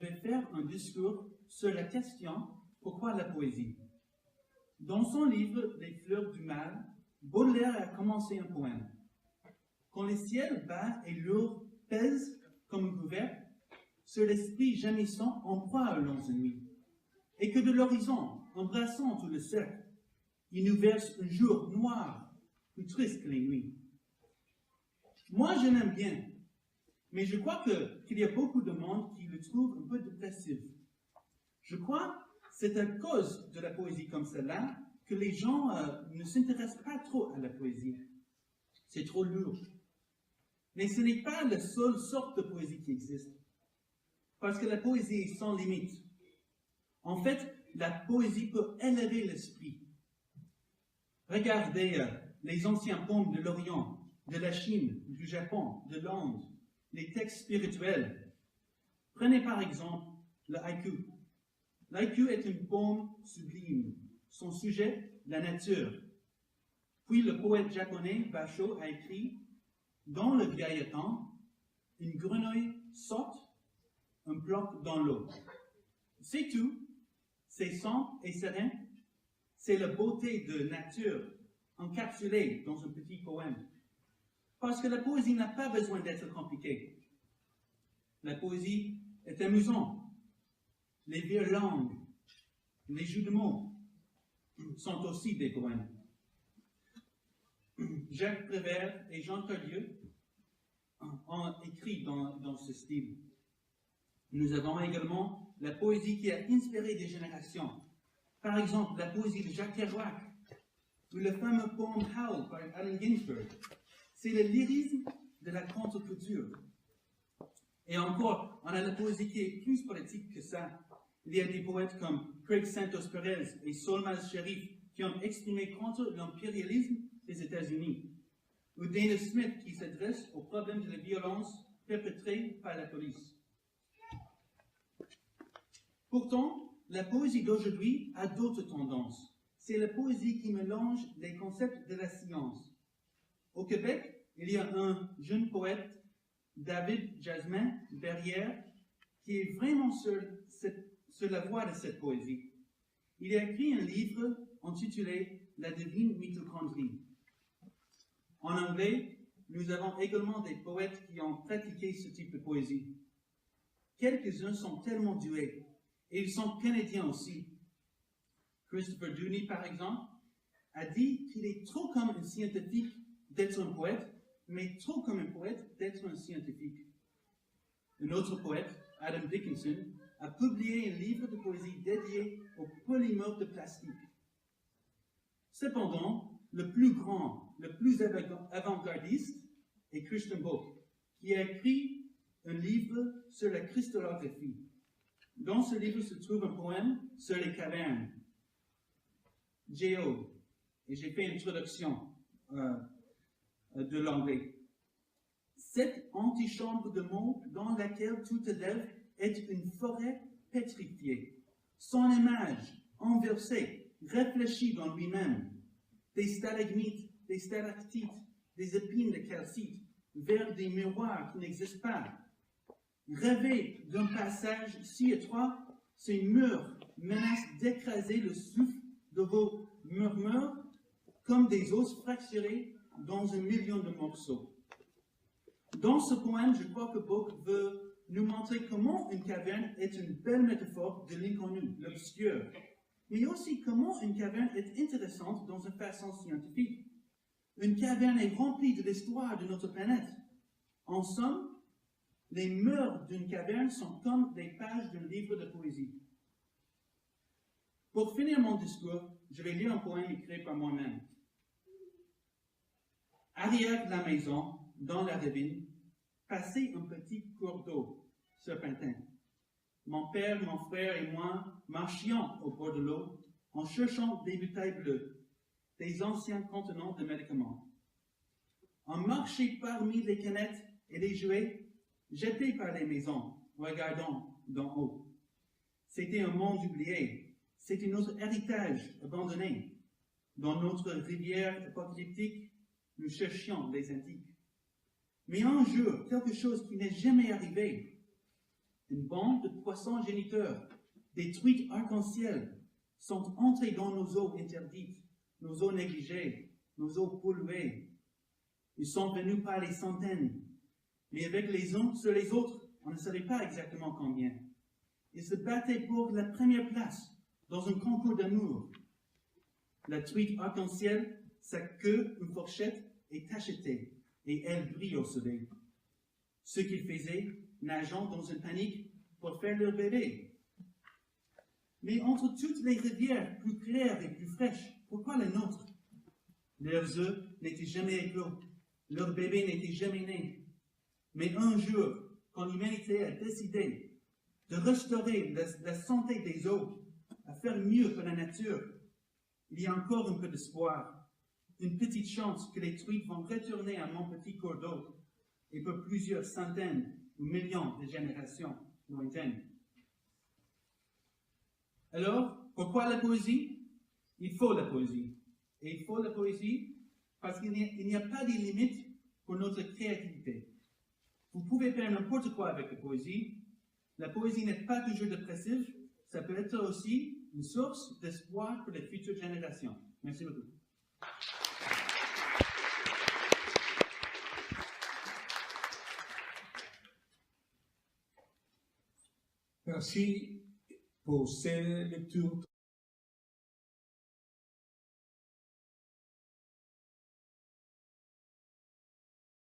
vais faire un discours sur la question « Pourquoi la poésie ?» Dans son livre « Les fleurs du mal », Baudelaire a commencé un poème. Quand le ciel bas et lourd pèse comme un couvercle sur l'esprit gémissant en proie aux longues nuits, et que de l'horizon, embrassant tout le cercle, il nous verse un jour noir, plus triste que les nuits. Moi, je l'aime bien, mais je crois qu'il y a beaucoup de monde qui le trouve un peu dépressif. Je crois que c'est à cause de la poésie comme celle-là que les gens ne s'intéressent pas trop à la poésie. C'est trop lourd. Mais ce n'est pas la seule sorte de poésie qui existe. Parce que la poésie est sans limite. En fait, la poésie peut élever l'esprit. Regardez les anciens poèmes de l'Orient, de la Chine, du Japon, de l'Inde, les textes spirituels. Prenez par exemple le haïku. L'haïku est un poème sublime. Son sujet, la nature. Puis le poète japonais Basho a écrit « Dans le vieil temps, une grenouille saute un bloc dans l'eau. C'est tout. C'est sans et serein. C'est la beauté de nature encapsulée dans un petit poème. Parce que la poésie n'a pas besoin d'être compliquée. La poésie est amusante. Les vieilles langues, les jeux de mots sont aussi des poèmes. Jacques Prévert et Jean Codieux ont écrit dans ce style. Nous avons également la poésie qui a inspiré des générations. Par exemple, la poésie de Jacques Kerouac, ou le fameux poème Howl par Allen Ginsberg. C'est le lyrisme de la contre-culture. Et encore, on a la poésie qui est plus politique que ça. Il y a des poètes comme Craig Santos Perez et Solmaz Sharif qui ont exprimé contre l'impérialisme des États-Unis. Ou Dana Smith qui s'adresse au problème de la violence perpétrée par la police. Pourtant, la poésie d'aujourd'hui a d'autres tendances. C'est la poésie qui mélange les concepts de la science. Au Québec, il y a un jeune poète, David Jasmin Berrière, qui est vraiment sur la voie de cette poésie. Il a écrit un livre intitulé « La divine mitochondrie ». En anglais, nous avons également des poètes qui ont pratiqué ce type de poésie. Quelques-uns sont tellement doués, et ils sont canadiens aussi. Christopher Dooney, par exemple, a dit qu'il est trop comme un scientifique d'être un poète, mais trop comme un poète d'être un scientifique. Un autre poète, Adam Dickinson, a publié un livre de poésie dédié aux polymères de plastique. Cependant, le plus grand, le plus avant-gardiste est Christian Bock, qui a écrit un livre sur la cristallographie. Dans ce livre se trouve un poème sur les cavernes. Géode. Et j'ai fait une traduction de l'anglais. Cette antichambre de mots dans laquelle tout élève est une forêt pétrifiée. Son image, inversée, réfléchie dans lui-même. Des stalagmites, des stalactites, des épines de calcite, vers des miroirs qui n'existent pas. Rêver d'un passage si étroit, ces murs menacent d'écraser le souffle de vos murmures comme des os fracturés dans 1 million de morceaux. Dans ce poème, je crois que Bock veut nous montrer comment une caverne est une belle métaphore de l'inconnu, l'obscur, mais aussi comment une caverne est intéressante dans une façon scientifique. Une caverne est remplie de l'histoire de notre planète. En somme, les murs d'une caverne sont comme des pages d'un livre de poésie. Pour finir mon discours, je vais lire un poème écrit par moi-même. Arrière de la maison, dans la ravine, passait un petit cours d'eau, serpentin. Mon père, mon frère et moi marchions au bord de l'eau en cherchant des bouteilles bleues, des anciens contenants de médicaments. On marchait parmi les canettes et les jouets jetés par les maisons, regardant d'en haut. C'était un monde oublié, c'était notre héritage abandonné. Dans notre rivière apocalyptique, nous cherchions les antiques. Mais un jour, quelque chose qui n'est jamais arrivé. Une bande de poissons géniteurs, des truites arc-en-ciel, sont entrés dans nos eaux interdites, nos eaux négligées, nos eaux polluées. Ils sont venus par les centaines, mais avec les uns sur les autres, on ne savait pas exactement combien. Ils se battaient pour la première place dans un concours d'amour. La truite arc-en-ciel, sa queue, une fourchette, est tachetée et elle brille au soleil. Ce qu'ils faisaient, nageant dans une panique pour faire leur bébé. Mais entre toutes les rivières plus claires et plus fraîches, pourquoi la nôtre? Leurs œufs n'étaient jamais éclos, leur bébé n'était jamais né. Mais un jour, quand l'humanité a décidé de restaurer la santé des eaux, à faire mieux pour la nature, il y a encore un peu d'espoir, une petite chance que les truites vont retourner à mon petit cours d'eau, et pour plusieurs centaines ou millions de générations lointaines. Alors, pourquoi la poésie? Il faut la poésie. Et il faut la poésie parce qu'il n'y a pas de limite pour notre créativité. Vous pouvez faire n'importe quoi avec la poésie. La poésie n'est pas toujours dépressive. Ça peut être aussi une source d'espoir pour les futures générations. Merci beaucoup. Merci pour ces lectures.